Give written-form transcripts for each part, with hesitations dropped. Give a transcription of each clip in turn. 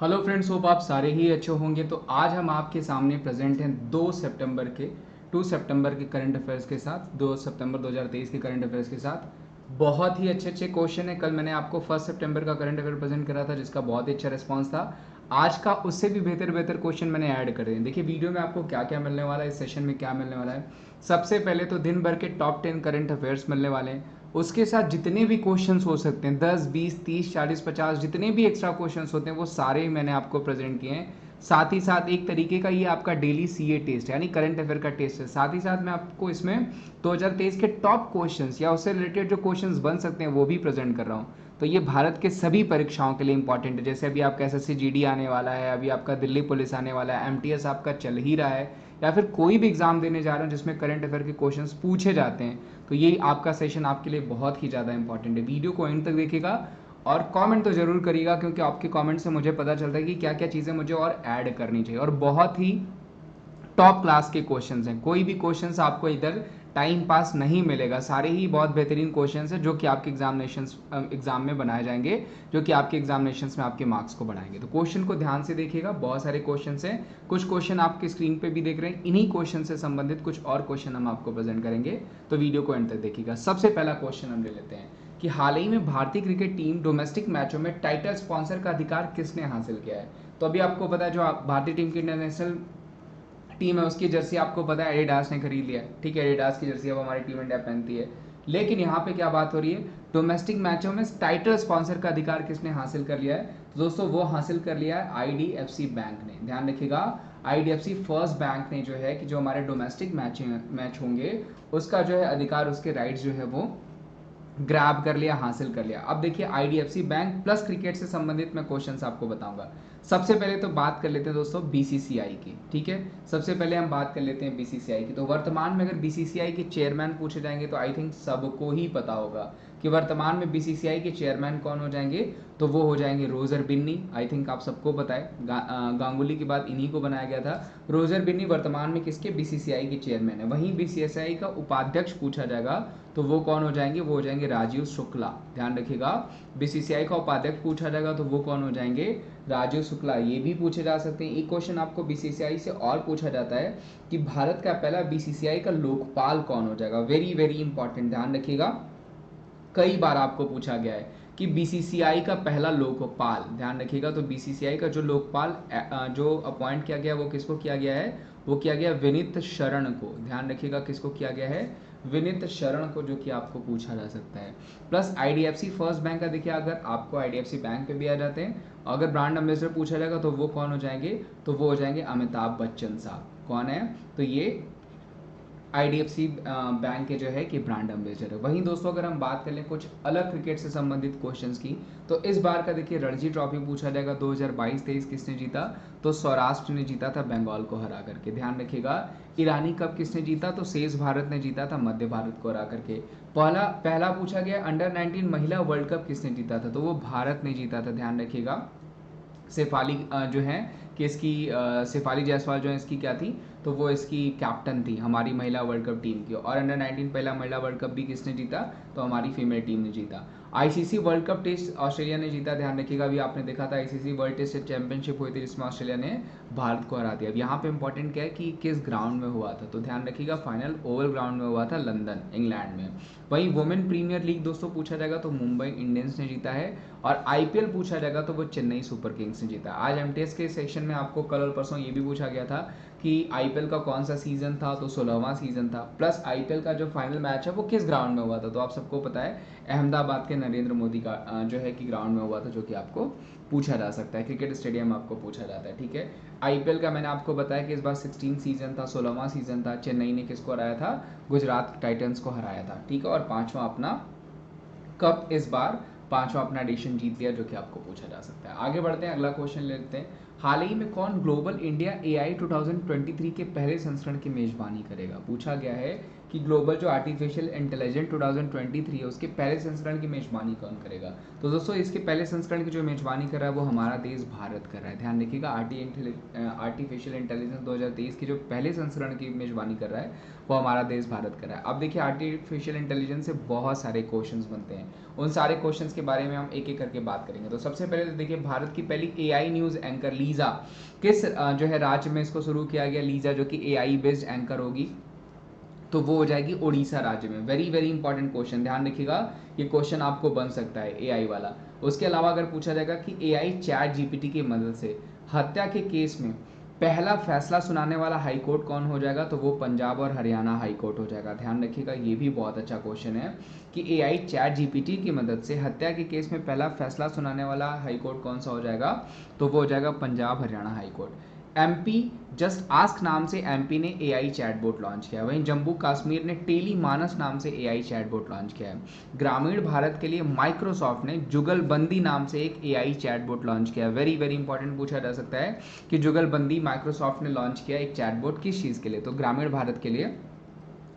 Hello friends, hope आप सारे ही अच्छे होंगे। तो आज हम आपके सामने प्रेजेंट हैं 2 सितंबर के करंट अफेयर्स के साथ, 2 सितंबर 2023 के करंट अफेयर्स के साथ। बहुत ही अच्छे अच्छे क्वेश्चन है। कल मैंने आपको 1 सितंबर का करंट अफेयर प्रेजेंट करा था जिसका बहुत ही अच्छा रिस्पांस था। आज का उससे भी बेहतर बेहतर क्वेश्चन मैंने ऐड कर दिए। देखिए वीडियो में आपको क्या क्या मिलने वाला है, इस सेशन में क्या मिलने वाला है। सबसे पहले तो दिन भर के टॉप 10 करंट अफेयर्स मिलने वाले हैं। उसके साथ जितने भी क्वेश्चंस हो सकते हैं, 10 20 30 40 50 जितने भी एक्स्ट्रा क्वेश्चंस होते हैं वो सारे मैंने आपको प्रेजेंट किए हैं। साथ ही साथ एक तरीके का ये आपका डेली सीए टेस्ट यानी करंट अफेयर का टेस्ट है। साथ ही साथ मैं आपको इसमें 2023 के टॉप क्वेश्चंस या उससे रिलेटेड जो क्वेश्चंस बन सकते हैं वो भी प्रेजेंट कर रहा हूँ। तो ये भारत के सभी परीक्षाओं के लिए इंपॉर्टेंट है। जैसे अभी आपका एसएससी जीडी आने वाला है, अभी आपका दिल्ली पुलिस आने वाला है, एमटीएस आपका चल ही रहा है, या फिर कोई भी एग्जाम देने जा रहे हैं जिसमें करंट अफेयर के क्वेश्चंस पूछे जाते हैं, तो ये आपका सेशन आपके लिए बहुत ही ज़्यादा इंपॉर्टेंट है। वीडियो को एंड तक देखिएगा और कमेंट तो जरूर करिएगा, क्योंकि आपके कमेंट से मुझे पता चलता है कि क्या क्या चीज़ें मुझे और ऐड करनी चाहिए। और बहुत ही टॉप क्लास के क्वेश्चंस हैं, कोई भी क्वेश्चंस आपको इधर टाइम पास नहीं मिलेगा। सारे ही बहुत बेहतरीन क्वेश्चंस हैं जो कि आपके एग्जाम में बनाए जाएंगे, जो कि आपके एग्जामिनेशंस में आपके मार्क्स को बढ़ाएंगे। तो क्वेश्चन को ध्यान से देखिएगा, बहुत सारे क्वेश्चंस हैं। कुछ क्वेश्चन आपके स्क्रीन पे भी देख रहे हैं, इन्हीं क्वेश्चन से संबंधित कुछ और क्वेश्चन हम आपको प्रेजेंट करेंगे। तो वीडियो को एंड तक देखिएगा। सबसे पहला क्वेश्चन हम ले लेते हैं कि हाल ही में भारतीय क्रिकेट टीम डोमेस्टिक मैचों में टाइटल स्पॉन्सर का अधिकार किसने हासिल किया है। तो अभी आपको पता है जो भारतीय टीम की इंटरनेशनल टीम है उसकी जर्सी आपको पता है एडिडास ने खरीद लिया है। ठीक है, एडिडास की जर्सी अब हमारी टीम इंडिया पहनती है। लेकिन यहाँ पे क्या बात हो रही है, डोमेस्टिक मैचों में टाइटल स्पॉन्सर का अधिकार किसने हासिल कर लिया है। तो दोस्तों वो हासिल कर लिया है आईडीएफसी बैंक ने। ध्यान रखिएगा, आईडीएफसी फर्स्ट बैंक ने जो है कि जो हमारे डोमेस्टिक मैच होंगे उसका जो है अधिकार, उसके राइट्स जो है वो ग्रैब कर लिया, हासिल कर लिया। अब देखिए आईडीएफसी बैंक प्लस क्रिकेट से संबंधित मैं क्वेश्चंस आपको बताऊंगा। सबसे पहले तो बात कर लेते हैं दोस्तों बीसीसीआई की। ठीक है, सबसे पहले हम बात कर लेते हैं बीसीसीआई की। तो वर्तमान में अगर बीसीसीआई के चेयरमैन पूछे जाएंगे तो आई थिंक सबको ही पता होगा कि वर्तमान में बीसीसीआई के चेयरमैन कौन हो जाएंगे। तो वो हो जाएंगे रोजर बिन्नी। आई थिंक आप सबको पता है, गांगुली के बाद इन्हीं को बनाया गया था। रोजर बिन्नी वर्तमान में किसके, बीसीसीआई के चेयरमैन है। वहीं बीसीसीआई का उपाध्यक्ष पूछा जाएगा तो वो कौन हो जाएंगे, वो हो जाएंगे राजीव शुक्ला। ध्यान रखिएगा, बीसीसीआई का उपाध्यक्ष पूछा जाएगा तो वो कौन हो जाएंगे, राजीव शुक्ला। ये भी पूछे जा सकते हैं। एक क्वेश्चन आपको बीसीसीआई से और पूछा जाता है कि भारत का पहला बीसीसीआई का लोकपाल कौन हो जाएगा। वेरी वेरी इंपॉर्टेंट, ध्यान रखिएगा, कई बार आपको पूछा गया है कि बीसीसीआई का पहला लोकपाल। ध्यान रखिएगा, तो बीसीसीआई का जो लोकपाल जो अपॉइंट किया गया वो किसको किया गया है, वो किया गया विनीत शरण को। ध्यान रखिएगा, किसको किया गया है, विनीत शरण को, जो कि आपको पूछा जा सकता है। प्लस आईडीएफसी फर्स्ट बैंक का देखिए, अगर आपको आईडीएफसी बैंक पे भी आ जाते हैं, अगर ब्रांड एम्बेसडर पूछा जाएगा तो वो कौन हो जाएंगे, तो वो हो जाएंगे अमिताभ बच्चन साहब। कौन है, तो ये आईडीएफसी बैंक के जो है कि ब्रांड एम्बेसडर है। वहीं दोस्तों अगर हम बात कर लें कुछ अलग क्रिकेट से संबंधित क्वेश्चंस की, तो इस बार का देखिए रणजी ट्रॉफी पूछा जाएगा 2022-23 किसने जीता। तो सौराष्ट्र ने जीता था बंगाल को हरा करके। ध्यान रखिएगा, ईरानी कप किसने जीता, तो शेष भारत ने जीता था मध्य भारत को हरा करके। पहला पूछा गया अंडर 19 महिला वर्ल्ड कप किसने जीता था, तो वो भारत ने जीता था। ध्यान रखिएगा, शेफाली जो है कि इसकी शेफाली जायसवाल जो है इसकी क्या थी, तो वो इसकी कैप्टन थी हमारी महिला वर्ल्ड कप टीम की। और अंडर 19 पहला महिला वर्ल्ड कप भी किसने जीता, तो हमारी फीमेल टीम ने जीता। ICC World Cup test Australia ने जीता। ध्यान रखिएगा, अभी आपने देखा था आईसीसी वर्ल्ड टेस्ट चैंपियनशिप हुई थी जिसमें ऑस्ट्रेलिया ने भारत को हरा दिया। अब यहाँ पे इंपॉर्टेंट क्या है कि किस ग्राउंड में हुआ था, तो ध्यान रखिएगा फाइनल ओवल ग्राउंड में हुआ था, लंदन इंग्लैंड में। वहीं वुमेन प्रीमियर लीग दोस्तों पूछा जाएगा तो मुंबई इंडियंस ने जीता है। और आईपीएल पूछा जाएगा तो वो चेन्नई सुपर किंग्स ने जीता। आज एमटीएस के सेक्शन में आपको कल और परसों ये भी पूछा गया था कि आईपीएल का कौन सा सीजन था, तो 16वां सीजन था। प्लस आईपीएल का जो फाइनल मैच है वो किस ग्राउंड में हुआ था, तो आप सबको पता है अहमदाबाद के नरेंद्र मोदी का जो है कि ग्राउंड में हुआ था, जो कि आपको पूछा जा सकता है। क्रिकेट स्टेडियम आपको पूछा जाता है। ठीक है, आईपीएल का मैंने आपको बताया कि इस बार 16 सीजन था, 16वां सीजन था। चेन्नई ने किसको हराया था, गुजरात टाइटंस को हराया था। ठीक है, और पांचवा अपना कप इस बार, पांचवा अपना एडिशन जीत लिया, जो कि आपको पूछा जा सकता है। आगे बढ़ते हैं, अगला क्वेश्चन लेते हैं। हाल ही में कौन ग्लोबल इंडिया एआई 2023 के पहले संस्करण की मेजबानी करेगा। पूछा गया है कि ग्लोबल जो आर्टिफिशियल इंटेलिजेंस 2023 है उसके पहले संस्करण की मेजबानी कौन करेगा। तो दोस्तों इसके पहले संस्करण की जो मेजबानी कर रहा है वो हमारा देश भारत कर रहा है। ध्यान रखिएगा, आर्टिफिशियल इंटेलिजेंस 2023 की जो पहले संस्करण की मेजबानी कर रहा है वो हमारा देश भारत कर रहा है। अब देखिए आर्टिफिशियल इंटेलिजेंस से बहुत सारे क्वेश्चंस बनते हैं, उन सारे क्वेश्चंस के बारे में हम एक एक करके बात करेंगे। तो सबसे पहले तो देखिए भारत की पहली एआई न्यूज़ एंकर लीजा किस जो है राज्य में इसको शुरू किया गया। लीजा जो कि एआई बेस्ड एंकर होगी तो वो हो जाएगी उड़ीसा राज्य में। वेरी वेरी इंपॉर्टेंट क्वेश्चन, ध्यान रखिएगा, ये क्वेश्चन आपको बन सकता है एआई वाला। उसके अलावा अगर पूछा जाएगा कि एआई चैट जीपीटी की मदद से हत्या के केस में पहला फैसला सुनाने वाला हाई कोर्ट कौन हो जाएगा, तो वो पंजाब और हरियाणा हाई कोर्ट हो जाएगा। ध्यान रखिएगा, ये भी बहुत अच्छा क्वेश्चन है कि एआई चैट जीपीटी की मदद से हत्या के केस में पहला फैसला सुनाने वाला हाई कोर्ट कौन सा हो जाएगा, तो वो हो जाएगा Punjab Haryana high court. MP just ask नाम से एमपी ने एआई चैटबॉट लॉन्च किया है। वहीं जम्मू कश्मीर ने टेली मानस नाम से एआई चैटबॉट लॉन्च किया है। ग्रामीण भारत के लिए माइक्रोसॉफ्ट ने जुगलबंदी नाम से एक एआई चैटबॉट लॉन्च किया है। वेरी वेरी इंपॉर्टेंट पूछा जा सकता है कि जुगलबंदी माइक्रोसॉफ्ट ने लॉन्च किया एक चैटबॉट किस चीज़ के लिए, तो ग्रामीण भारत के लिए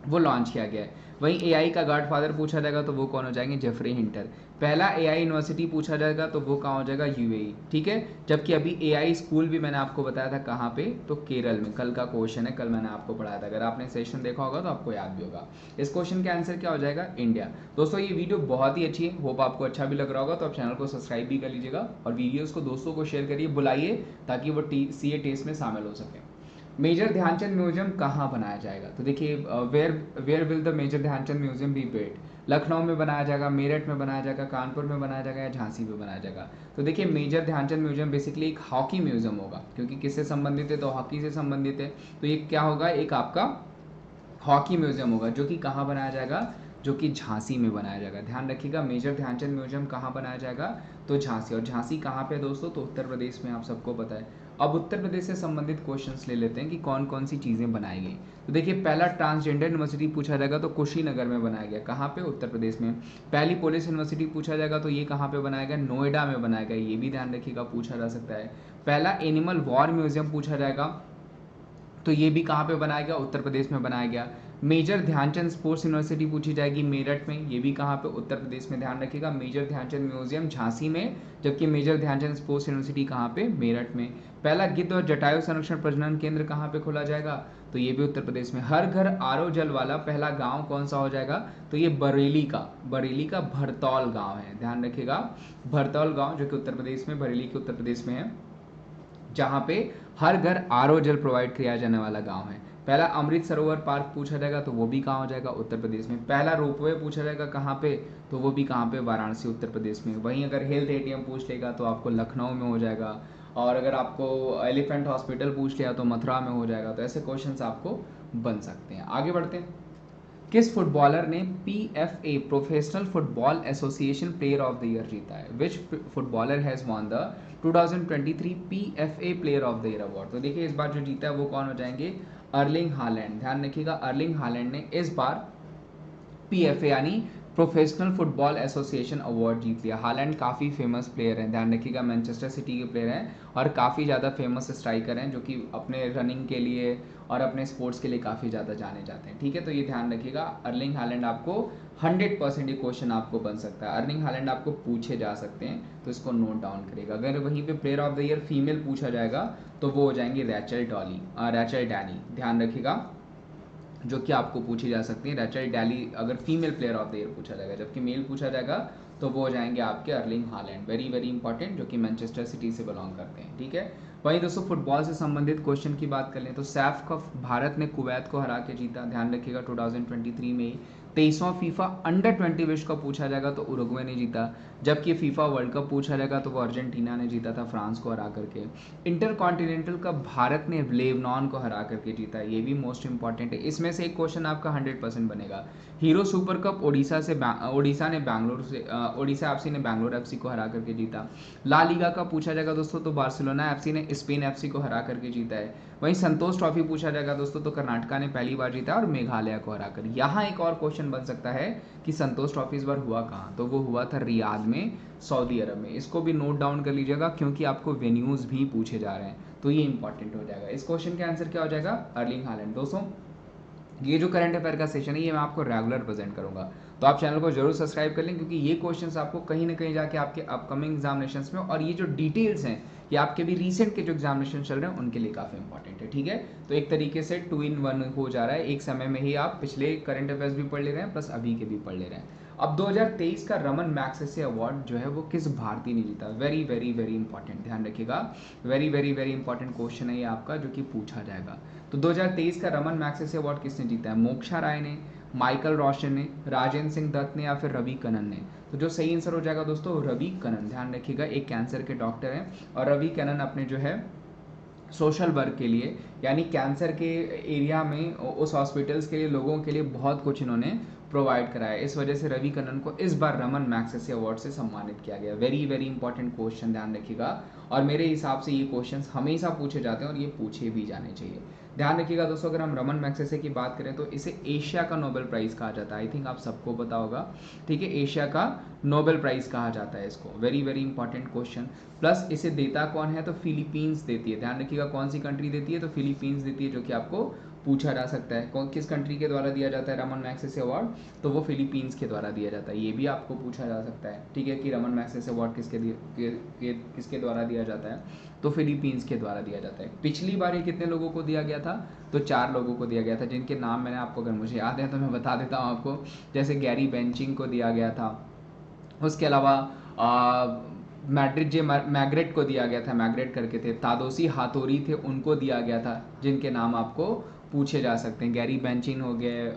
वो लॉन्च किया गया है। वहीं एआई का गॉडफादर पूछा जाएगा तो वो कौन हो जाएंगे, जेफरी हिंटर। पहला एआई यूनिवर्सिटी पूछा जाएगा तो वो कहाँ हो जाएगा, यूएई। ठीक है, जबकि अभी एआई स्कूल भी मैंने आपको बताया था कहाँ पे, तो केरल में। कल का क्वेश्चन है, कल मैंने आपको पढ़ाया था, अगर आपने सेशन देखा होगा तो आपको याद भी होगा। इस क्वेश्चन का आंसर क्या हो जाएगा, इंडिया। दोस्तों ये वीडियो बहुत ही अच्छी है, होप आपको अच्छा भी लग रहा होगा, तो आप चैनल को सब्सक्राइब भी कर लीजिएगा और वीडियोस को दोस्तों को शेयर करिए, बुलाइए ताकि वो सीए टेस्ट में शामिल हो सके। मेजर ध्यानचंद म्यूजियम कहाँ बनाया जाएगा, तो देखिए where will the major Dhyanchand museum be built. Lucknow में बनाया जाएगा, मेरठ में बनाया जाएगा, कानपुर में बनाया जाएगा या झांसी में बनाया जाएगा। तो देखिए मेजर ध्यानचंद म्यूजियम बेसिकली एक हॉकी म्यूजियम होगा, क्योंकि किससे संबंधित है, तो हॉकी से संबंधित है। तो ये क्या होगा, एक आपका हॉकी म्यूजियम होगा, जो कि कहाँ बनाया जाएगा, जो कि झांसी में बनाया जाएगा। ध्यान रखिएगा, मेजर ध्यानचंद म्यूजियम कहाँ बनाया जाएगा, तो झांसी। और झांसी कहाँ पे दोस्तों, तो उत्तर प्रदेश में, आप सबको पता है। अब उत्तर प्रदेश से संबंधित क्वेश्चंस ले लेते हैं कि कौन कौन सी चीज़ें बनाई गई। तो देखिए पहला ट्रांसजेंडर यूनिवर्सिटी पूछा जाएगा तो कुशीनगर में बनाया गया, कहाँ पे, उत्तर प्रदेश में। पहली पुलिस यूनिवर्सिटी पूछा जाएगा तो ये कहाँ पे बनाया गया, नोएडा में बनाया गया, ये भी ध्यान रखिएगा, पूछा जा सकता है। पहला एनिमल वॉर म्यूजियम पूछा जाएगा तो ये भी कहाँ पे बनाया गया, उत्तर प्रदेश में बनाया गया। मेजर ध्यानचंद स्पोर्ट्स यूनिवर्सिटी पूछी जाएगी मेरठ में, ये भी कहाँ पे, उत्तर प्रदेश में। ध्यान रखिएगा, मेजर ध्यानचंद म्यूजियम झांसी में, जबकि मेजर ध्यानचंद स्पोर्ट्स यूनिवर्सिटी कहाँ पे, मेरठ में। पहला गिद्ध और जटायु संरक्षण प्रजनन केंद्र कहाँ पे खोला जाएगा, तो ये भी उत्तर प्रदेश में। हर घर आरओ जल वाला पहला गाँव कौन सा हो जाएगा, तो ये बरेली का भरतौल गाँव है। ध्यान रखिएगा, भरतौल गाँव जो कि उत्तर प्रदेश में, बरेली के उत्तर प्रदेश में है, जहाँ पे हर घर आरओ जल प्रोवाइड किया जाने वाला गांव है। पहला अमृत सरोवर पार्क पूछा जाएगा तो वो भी कहाँ हो जाएगा, उत्तर प्रदेश में। पहला रोपवे पूछा जाएगा कहाँ पे, तो वो भी कहाँ पे, वाराणसी, उत्तर प्रदेश में। वहीं अगर हेल्थ एटीएम पूछ लेगा तो आपको लखनऊ में हो जाएगा, और अगर आपको एलिफेंट हॉस्पिटल पूछ लिया तो मथुरा में हो जाएगा। तो ऐसे क्वेश्चंस आपको बन सकते हैं। आगे बढ़ते हैं। किस फुटबॉलर ने PFA professional football association player of the year जीता है, which footballer has won the 2023 PFA player of the year award. तो देखिए इस बार जो जीता है वो कौन हो जाएंगे, अर्लिंग हालैंड। ध्यान रखिएगा, अर्लिंग हालैंड ने इस बार PFA यानी प्रोफेशनल फुटबॉल एसोसिएशन अवार्ड जीत लिया। हालैंड काफ़ी फेमस प्लेयर हैं, ध्यान रखिएगा, मैनचेस्टर सिटी के प्लेयर हैं और काफ़ी ज़्यादा फेमस स्ट्राइकर हैं, जो कि अपने रनिंग के लिए और अपने स्पोर्ट्स के लिए काफ़ी ज़्यादा जाने जाते हैं। ठीक है, तो ये ध्यान रखिएगा, अर्लिंग हालैंड आपको 100% ये क्वेश्चन आपको बन सकता है, अर्लिंग हालैंड आपको पूछे जा सकते हैं, तो इसको नोट डाउन करिएगा। अगर वहीं पे player of the year female पूछा जाएगा तो वो हो जाएंगे रैचल डैनी। ध्यान रखिएगा, जो कि आपको पूछी जा सकती है, रैचल डैली अगर female player of the year पूछा जाएगा, जबकि मेल पूछा जाएगा तो वो हो जाएंगे आपके Erling Haaland. Very very important, जो कि मैनचेस्टर सिटी से बिलोंग करते हैं। ठीक है, वहीं दोस्तों फुटबॉल से संबंधित क्वेश्चन की बात कर लें तो सैफ कप भारत ने कुवैत को हरा के जीता। ध्यान रखिएगा, 2023 में 23वां फीफा अंडर 20 विश्व कप पूछा जाएगा तो उरुग्वे ने जीता, जबकि फीफा वर्ल्ड कप पूछा जाएगा तो वो अर्जेंटीना ने जीता था, फ्रांस को हरा करके। इंटर कॉन्टिनेंटल कप भारत ने लेबनान को हरा करके जीता, ये भी मोस्ट इंपॉर्टेंट है। इसमें से एक क्वेश्चन आपका 100% बनेगा। Hero super cup Odisha FC ने बैंगलोर एफसी को हरा करके जीता। ला लीगा का पूछा जाएगा दोस्तों तो बार्सिलोना एफसी ने स्पेन एफसी को हरा करके जीता है। वहीं संतोष ट्रॉफी पूछा जाएगा दोस्तों तो कर्नाटका ने पहली बार जीता और मेघालय को हराकर। यहाँ एक और क्वेश्चन बन सकता है कि संतोष ट्रॉफी इस बार हुआ कहाँ, तो वो हुआ था रियाद में, सऊदी अरब में। इसको भी नोट डाउन कर लीजिएगा, क्योंकि आपको वेन्यूज भी पूछे जा रहे हैं, तो ये इंपॉर्टेंट हो जाएगा। इस क्वेश्चन का आंसर क्या हो जाएगा, अर्लिंग हालैंड। दोस्तों ये जो करंट अफेयर का सेशन है ये मैं आपको रेगुलर प्रेजेंट करूंगा, तो आप चैनल को जरूर सब्सक्राइब कर लें, क्योंकि ये क्वेश्चंस आपको कहीं ना कहीं जाके आपके अपकमिंग एग्जामिनेशंस में, और ये जो डिटेल्स हैं ये आपके भी रीसेंट के जो एग्जामिनेशन चल रहे हैं उनके लिए काफ़ी इंपॉर्टेंट है। ठीक है, तो एक तरीके से 2 in 1 हो जा रहा है, एक समय में ही आप पिछले करंट अफेयर्स भी पढ़ ले रहे हैं प्लस अभी के भी पढ़ ले रहे हैं। अब 2023 का रमन मैग्सेसे अवार्ड जो है वो किस भारतीय ने जीता, वेरी वेरी वेरी इंपॉर्टेंट, ध्यान रखिएगा, very very very important question है ये आपका जो कि पूछा जाएगा। तो 2023 का रमन मैग्सेसे अवार्ड किसने जीता है, मोक्षा राय ने, माइकल रोशन ने, राजेंद्र सिंह दत्त ने, या फिर रवि कनन ने। तो जो सही आंसर हो जाएगा दोस्तों रवि कनन, ध्यान रखिएगा, एक कैंसर के डॉक्टर हैं और रवि कनन अपने जो है सोशल वर्क के लिए, यानी कैंसर के एरिया में उस हॉस्पिटल्स के लिए, लोगों के लिए बहुत कुछ इन्होंने प्रोवाइड कराया। इस वजह से रवि कनन को इस बार रमन मैग्सेसे अवार्ड से सम्मानित किया गया। वेरी वेरी इंपॉर्टेंट क्वेश्चन, ध्यान रखिएगा, और मेरे हिसाब से ये क्वेश्चंस हमेशा पूछे जाते हैं और ये पूछे भी जाने चाहिए। ध्यान रखिएगा दोस्तों, अगर हम रमन मैग्सेसे की बात करें तो इसे एशिया का नोबेल प्राइज कहा जाता है। आई थिंक आप सबको पता होगा, ठीक है, एशिया का नोबेल प्राइज कहा जाता है इसको। Very very important question. Plus इसे देता कौन है, तो फिलीपींस देती है। ध्यान रखिएगा कौन सी कंट्री देती है, तो फिलीपींस देती है, जो कि आपको पूछा जा सकता है कौन किस कंट्री के द्वारा दिया जाता है रमन मैग्सेसे अवार्ड, तो वो फिलीपींस के द्वारा दिया जाता है। ये भी आपको पूछा जा सकता है, ठीक है, कि रमन मैग्सेसे अवार्ड किसके द्वारा दिया जाता है, तो फिलीपींस के द्वारा दिया जाता है। पिछली बार ये कितने लोगों को दिया गया था, तो 4 लोगों को दिया गया था, जिनके नाम मैंने आपको, अगर मुझे याद है तो मैं बता देता हूँ आपको। जैसे गैरी बेंचिंग को दिया गया था, उसके अलावा मैड्रिड जे मैग्रेट को दिया गया था, मैग्रेट करके थे, तादोसी हाथोरी थे, उनको दिया गया था, जिनके नाम आपको पूछे जा सकते हैं। गैरी बेंचिन हो गए,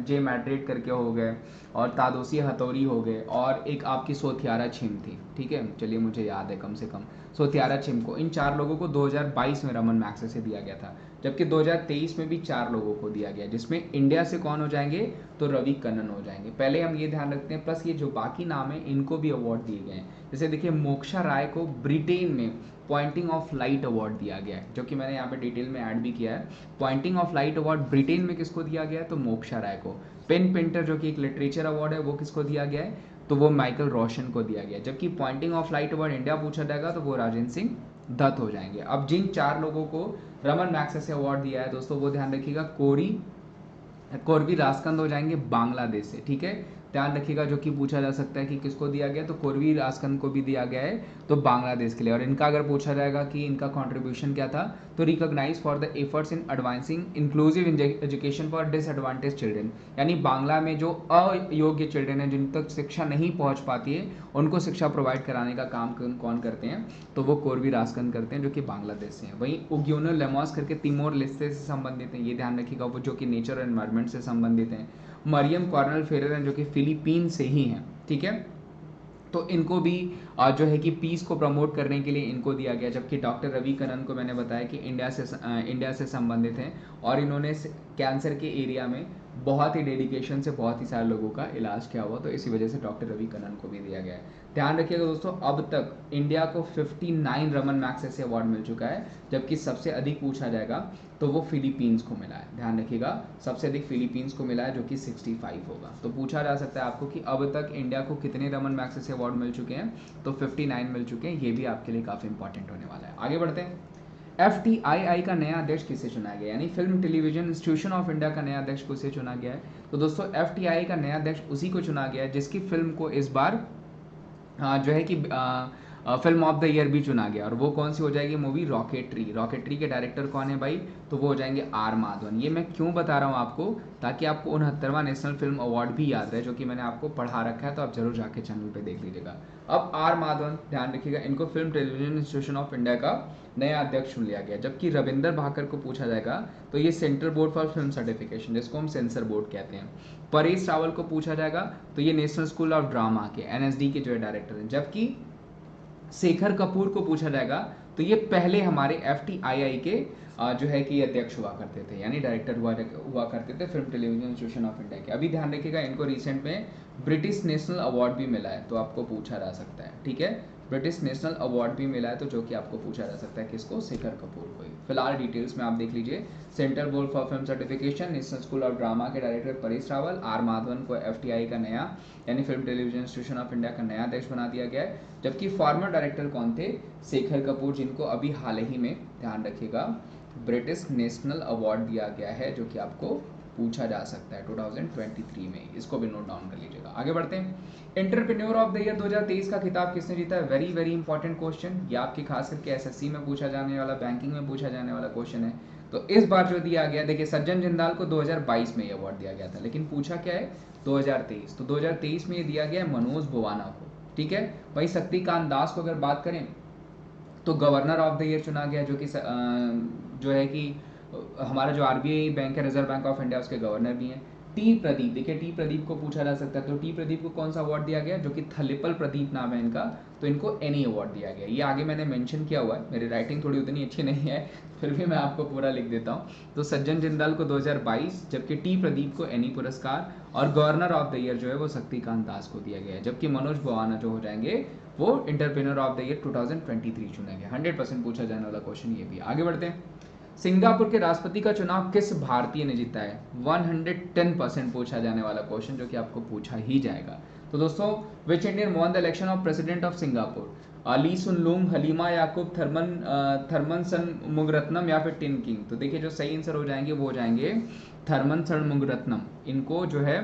जे मैड्रिड करके हो गए, और तादोसी हथौरी हो गए, और एक आपकी सोथियारा छिम थी, ठीक है, चलिए मुझे याद है कम से कम सोथियारा छिम को। इन 4 लोगों को 2022 में रमन मैग्सेसे दिया गया था, जबकि 2023 में भी 4 लोगों को दिया गया, जिसमें इंडिया से कौन हो जाएंगे, तो रवि कनन हो जाएंगे। पहले हम ये ध्यान रखते हैं, प्लस ये जो बाकी नाम है इनको भी अवार्ड दिए गए हैं। जैसे देखिए मोक्षा राय को ब्रिटेन में पॉइंटिंग ऑफ लाइट अवार्ड दिया गया है, जो कि मैंने यहाँ पे डिटेल में ऐड भी किया है। Points of light award Britain में किसको दिया गया है, तो मोक्षा राय को। पेन पेंटर जो कि एक लिटरेचर अवार्ड है, वो किसको दिया गया है, तो वो माइकल रोशन को दिया गया है। जबकि points of light award India पूछा जाएगा तो वो राजेंद्र सिंह दत्त हो जाएंगे। अब जिन 4 लोगों को रमन मैग्सेसे अवार्ड दिया है दोस्तों, वो ध्यान रखिएगा कोरवी रासकंद हो जाएंगे बांग्लादेश से, ठीक है, ध्यान रखिएगा, जो कि पूछा जा सकता है कि किसको दिया गया, तो कोरवी रासकंद को भी दिया गया है, तो बांग्लादेश के लिए। और इनका अगर पूछा जाएगा कि इनका कंट्रीब्यूशन क्या था, तो recognise for the efforts in advancing inclusive education for disadvantage children, यानी बांग्ला में जो अयोग्य चिल्ड्रन है, जिन तक शिक्षा नहीं पहुंच पाती है, उनको शिक्षा प्रोवाइड कराने का काम कौन करते हैं, तो वो कोरवी रासकंद करते हैं, जो कि बांग्लादेश से हैं। वहीं उग्योनो लेमॉस करके तिमोर लेस्ते से संबंधित हैं, ये ध्यान रखिएगा, वो जो कि नेचर और एनवायरमेंट से संबंधित हैं। मरियम कॉर्नल फेरर हैं, जो कि फिलीपीन से ही हैं, ठीक है, तो इनको भी जो है कि पीस को प्रमोट करने के लिए इनको दिया गया। जबकि डॉक्टर रवि कनन को मैंने बताया कि इंडिया से संबंधित हैं, और इन्होंने कैंसर के एरिया में बहुत ही डेडिकेशन से बहुत ही सारे लोगों का इलाज किया हुआ, तो इसी वजह से डॉक्टर रवि कनन को भी दिया गया है। ध्यान रखिएगा दोस्तों, अब तक इंडिया को 59 रमन मैग्सेसे अवार्ड मिल चुका है, जबकि सबसे अधिक पूछा जाएगा तो वो फिलीपींस को मिला है। ध्यान रखिएगा, सबसे अधिक फिलीपींस को मिला है, जो कि 65 होगा। तो पूछा जा सकता है आपको कि अब तक इंडिया को कितने रमन मैग्सेसे अवार्ड मिल चुके हैं, तो 59 मिल चुके हैं। ये भी आपके लिए काफ़ी इंपॉर्टेंट होने वाला है। आगे बढ़ते हैं। FTII का नया अध्यक्ष किसे चुना गया, यानी film television institution of India का नया अध्यक्ष किसे चुना गया है, तो दोस्तों FTII का नया अध्यक्ष उसी को चुना गया है जिसकी फिल्म को इस बार जो है कि फिल्म ऑफ द ईयर भी चुना गया, और वो कौन सी हो जाएगी मूवी, रॉकेटरी के डायरेक्टर कौन है भाई, तो वो हो जाएंगे आर माधवन। ये मैं क्यों बता रहा हूँ आपको, ताकि आपको 69वां नेशनल फिल्म अवार्ड भी याद रहे, जो कि मैंने आपको पढ़ा रखा है, तो आप जरूर जाके चैनल पे देख लीजिएगा। अब आर माधवन, ध्यान रखिएगा, इनको film television institution of India का नया अध्यक्ष चुन लिया गया। जबकि रविंदर भाकर को पूछा जाएगा तो ये central board for film certification, जिसको हम सेंसर बोर्ड कहते हैं। परेश रावल को पूछा जाएगा तो ये नेशनल स्कूल ऑफ ड्रामा के NSD के जो है डायरेक्टर हैं। जबकि शेखर कपूर को पूछा जाएगा तो ये पहले हमारे FTII के जो है कि अध्यक्ष हुआ करते थे, यानी डायरेक्टर हुआ करते थे film television institution of India के। अभी ध्यान रखिएगा, इनको रिसेंट में ब्रिटिश नेशनल अवार्ड भी मिला है, तो आपको पूछा जा सकता है, ठीक है, ब्रिटिश नेशनल अवार्ड भी मिला है, तो जो कि आपको पूछा जा सकता है किसको, शेखर कपूर को ही। फिलहाल डिटेल्स में आप देख लीजिए, central board for film certification, national school of drama के डायरेक्टर परेश रावल, आर माधवन को FTII का नया यानी film television institution of India का नया अध्यक्ष बना दिया गया है। जबकि फॉर्मर डायरेक्टर कौन थे, शेखर कपूर, जिनको अभी हाल ही में, ध्यान रखिएगा, ब्रिटिश नेशनल अवार्ड दिया गया है, जो कि आपको पूछा जा सकता है 2023 में, इसको भी नोट डाउन कर लीजिएगा। आगे बढ़ते हैं, एंटरप्रेन्योर ऑफ द ईयर 2023 का खिताब किसने जीता है? वेरी वेरी इंपॉर्टेंट क्वेश्चन, ये आपकी खास करके एसएससी में पूछा जाने वाला, बैंकिंग में पूछा जाने वाला क्वेश्चन है। तो इस बार जो दिया गया, देखिए सज्जन जिंदाल को 2022 में ये अवार्ड दिया गया था, लेकिन पूछा क्या है 2023, तो 2023 में ये दिया गया है मनोज बुवाना को, ठीक है। वही शक्तिकांत दास को अगर बात करें तो गवर्नर ऑफ द ईयर चुना गया, जो कि जो है कि हमारा जो आरबीआई बैंक है, रिजर्व बैंक ऑफ इंडिया, उसके गवर्नर भी हैं। टी प्रदीप, देखिए टी प्रदीप को पूछा जा सकता है, तो टी प्रदीप को कौन सा अवार्ड दिया गया? जो कि थलिपल प्रदीप नाम है इनका, तो इनको एनी अवार्ड दिया गया। ये आगे मैंने मेंशन किया हुआ है, मेरी राइटिंग थोड़ी उतनी अच्छी नहीं है, फिर भी मैं आपको पूरा लिख देता हूँ। तो सज्जन जिंदाल को 2022, जबकि टी प्रदीप को एनी पुरस्कार, और गवर्नर ऑफ द ईयर जो है वो शक्तिकांत दास को दिया गया है, जबकि मनोज बुवाना जो हो जाएंगे वो एंटरप्रेन्योर ऑफ द ईयर 2023 चुना गया। 100% पूछा जाने वाला क्वेश्चन ये भी। आगे बढ़ते हैं, सिंगापुर के राष्ट्रपति का चुनाव किस भारतीय ने जीता है? 110% पूछा जाने वाला क्वेश्चन, जो कि आपको पूछा ही जाएगा। तो दोस्तों, which Indian won the election of president of Singapore? Lee Hsien Loong, Halimah Yacob, Tharman Shanmugaratnam या फिर टिन किंग? तो देखिए जो सही आंसर हो जाएंगे वो हो जाएंगे थर्मन षणमुगरत्नम। इनको जो है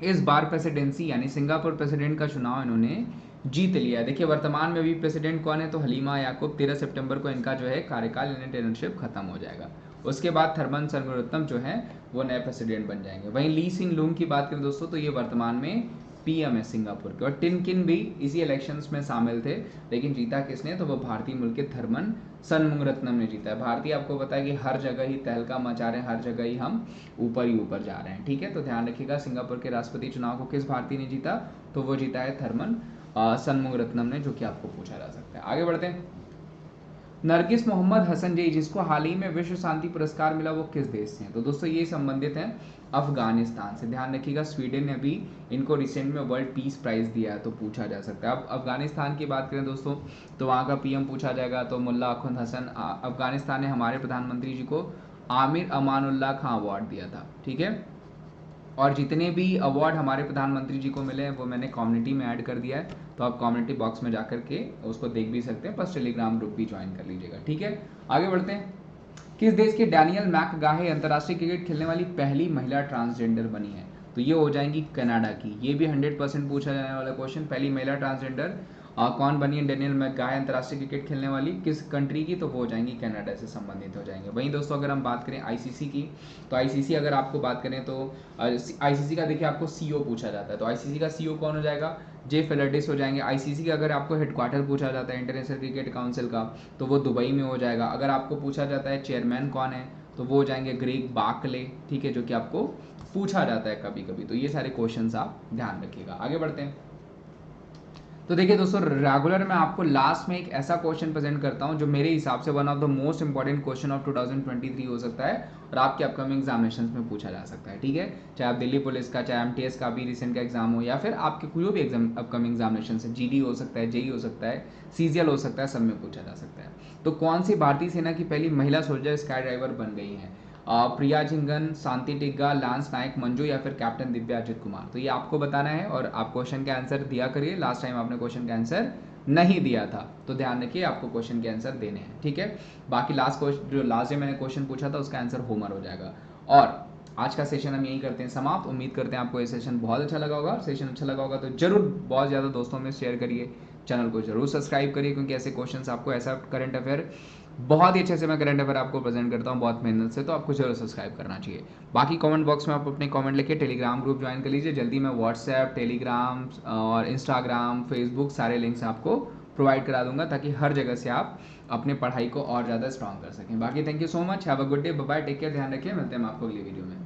इस बार प्रेसिडेंसी यानी सिंगापुर प्रेसिडेंट का चुनाव इन्होंने जीत लिया। देखिए वर्तमान में भी प्रेसिडेंट कौन है? तो हलीमा याकूब। 13 सितंबर को इनका जो है कार्यकाल यानी टेनरशिप खत्म हो जाएगा। उसके बाद थर्मन षणमुगरत्नम जो है वो नए प्रेसिडेंट बन जाएंगे। वहीं ली सिंग लूंग की बात करें दोस्तों, तो ये वर्तमान में पीएम है सिंगापुर के। और टिन किन भी इसी इलेक्शंस में शामिल थे, लेकिन जीता किसने? तो वो भारतीय मूल के थर्मन षणमुगरत्नम ने जीता है। भारतीय आपको पता है कि हर जगह ही तहलका मचा रहे हैं, हर जगह ही हम ऊपर ही ऊपर जा रहे हैं, ठीक है। तो ध्यान रखिएगा, सिंगापुर के राष्ट्रपति चुनाव को किस भारतीय ने जीता? तो वो जीता है थर्मन षणमुगरत्नम ने, जो कि आपको पूछा जा सकता है। आगे बढ़ते हैं, नरगिस मोहम्मद हसन जई, जिसको हाल ही में विश्व शांति पुरस्कार मिला, वो किस देश से हैं? तो दोस्तों ये संबंधित हैं अफगानिस्तान से। ध्यान रखिएगा, स्वीडन ने भी इनको रिसेंट में वर्ल्ड पीस प्राइज दिया है, तो पूछा जा सकता है। अब अफगानिस्तान की बात करें दोस्तों, तो वहाँ का पीएम पूछा जाएगा, तो मुल्ला अख्वंद हसन। अफगानिस्तान ने हमारे प्रधानमंत्री जी को आमिर अमानुल्लाह खां अवार्ड दिया था, ठीक है। और जितने भी अवार्ड हमारे प्रधानमंत्री जी को मिले हैं वो मैंने कम्युनिटी में ऐड कर दिया है, तो आप कम्युनिटी बॉक्स में जाकर के उसको देख भी सकते हैं, बस टेलीग्राम ग्रुप भी ज्वाइन कर लीजिएगा, ठीक है। आगे बढ़ते हैं, किस देश की डैनियल मैकगाहे अंतर्राष्ट्रीय क्रिकेट खेलने वाली पहली महिला ट्रांसजेंडर बनी है? तो ये हो जाएंगी कनाडा की। ये भी 100% पूछा जाने वाला क्वेश्चन, पहली महिला ट्रांसजेंडर कौन बनी है डैनियल मैकगाहे अंतर्राष्ट्रीय क्रिकेट खेलने वाली, किस कंट्री की? तो वो हो जाएंगी कनाडा से संबंधित हो जाएंगे। वहीं दोस्तों अगर हम बात करें आईसीसी की, तो आईसीसी अगर आपको बात करें तो आईसीसी का देखिए आपको सीईओ पूछा जाता है, तो आईसीसी का सीईओ कौन हो जाएगा? जे फेलर्टिस हो जाएंगे। आईसीसी का अगर आपको हेडक्वार्टर पूछा जाता है इंटरनेशनल क्रिकेट काउंसिल का, तो वो दुबई में हो जाएगा। अगर आपको पूछा जाता है चेयरमैन कौन है, तो वो हो जाएंगे ग्रेग बार्कले, ठीक है, जो कि आपको पूछा जाता है कभी कभी। तो ये सारे क्वेश्चंस आप ध्यान रखिएगा। आगे बढ़ते हैं, तो देखिए दोस्तों रेगुलर मैं आपको लास्ट में एक ऐसा क्वेश्चन प्रेजेंट करता हूं जो मेरे हिसाब से one of the most important question of 2023 हो सकता है और आपके अपकमिंग एग्जामिनेशंस में पूछा जा सकता है, ठीक है। चाहे आप दिल्ली पुलिस का, चाहे एमटीएस का भी रिसेंट का एग्जाम हो, या फिर आपके कोई भी एग्जाम अपकमिंग एग्जामिनेशन है, जीडी हो सकता है, जेई हो सकता है, सीजीएल हो सकता है, सब में पूछा जा सकता है। तो कौन सी भारतीय सेना की पहली महिला सोल्जर स्काई ड्राइवर बन गई है? प्रिया झिंगन, शांति टिग्गा, लांस नायक मंजू या फिर कैप्टन दिव्या अजित कुमार? तो ये आपको बताना है और आप क्वेश्चन का आंसर दिया करिए। लास्ट टाइम आपने क्वेश्चन का आंसर नहीं दिया था, तो ध्यान रखिए आपको क्वेश्चन के आंसर देने हैं, ठीक है। बाकी जो लास्ट डे मैंने क्वेश्चन पूछा था उसका आंसर होमर हो जाएगा। और आज का सेशन हम यही करते हैं समाप्त। उम्मीद करते हैं आपको ये सेशन बहुत अच्छा लगा होगा। सेशन अच्छा लगा होगा तो जरूर बहुत ज़्यादा दोस्तों में शेयर करिए, चैनल को जरूर सब्सक्राइब करिए, क्योंकि ऐसे क्वेश्चंस आपको, ऐसा करंट अफेयर बहुत ही अच्छे से मैं करंट अफेयर आपको प्रेजेंट करता हूँ बहुत मेहनत से, तो आपको जरूर सब्सक्राइब करना चाहिए। बाकी कमेंट बॉक्स में आप अपने कमेंट लिखिए, टेलीग्राम ग्रुप ज्वाइन कर लीजिए। जल्दी मैं व्हाट्सएप, टेलीग्राम और इंस्टाग्राम, फेसबुक सारे लिंक्स आपको प्रोवाइड करा दूंगा, ताकि हर जगह से आप अपने पढ़ाई को और ज़्यादा स्ट्रॉन्ग कर सकें। बाकी thank you so much, have a good day, bye bye, take care, ध्यान रखिए, मिलते हैं हम आपको अगली वीडियो में।